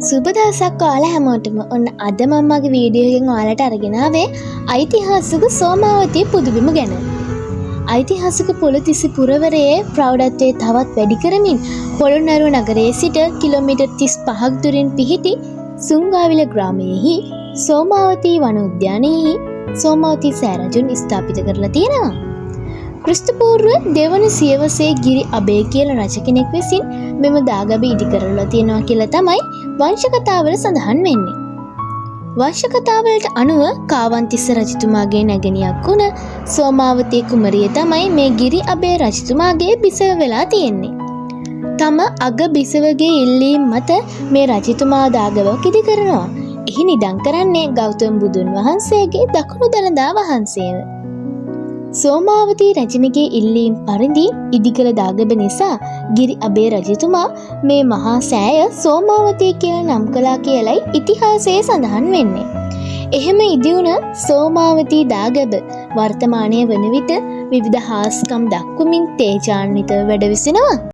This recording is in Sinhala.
සුබ දවසක් ඔයාලා හැමෝටම. ඔන්න අද මම මගේ වීඩියෝ එකෙන් ඔයාලට අරගෙන ආවේ ඓතිහාසික සෝමාවතී පුදබිම ගැන. ඓතිහාසික පොළොතිස්ස පුරවරයේ ප්‍රෞಢත්වයේ තවත් වැඩි කරමින් පොළොන්නරුව නගරයේ සිට කිලෝමීටර් 35ක් දුරින් පිහිටි සුංගාවිල ග්‍රාමයේහි සෝමාවතී වන උද්‍යානයේහි සෝමාවතී සෑරජුන් ස්ථාපිත කරලා තියෙනවා. ක්‍රිස්තුපූර්ව දෙවන සියවසේ ගිරි අබේ කියලා රජ කෙනෙක් විසින් මෙම දාගැබ ඉදි කරලා තියෙනවා කියලා තමයි වංශකතාවල සඳහන් වෙන්නේ. වංශකතාවලට අනුව කාවන්තිස්ස රජතුමාගේ නැගණියක් වුණ සෝමාවතී කුමරිය තමයි මේ ගිරි අබේ රජතුමාගේ බිසව වෙලා තියෙන්නේ. තම අග බිසවගේ ඉල්ලීම් මත මේ රජතුමා දාගැබක් ඉදි කරනවා. එහි නිදන් කරන්නේ ගෞතම බුදුන් වහන්සේගේ දකුණු දළදා වහන්සේව. සෝමාවතී රජුගේ ඉල්ලීම් පරිදි ඉදිකළ දාගැබ නිසා ගිරි අබේ රජතුමා මේ මහා සෑය සෝමාවතී කියලා නම් කළා කියලයි ඉතිහාසයේ සඳහන් වෙන්නේ. එහෙම ඉදිවුණ සෝමාවතී දාගැබ වර්තමානයේ වන විට විවිධ හාස්කම් දක්වමින් තේජාන්විතව වැඩ විසිනවා.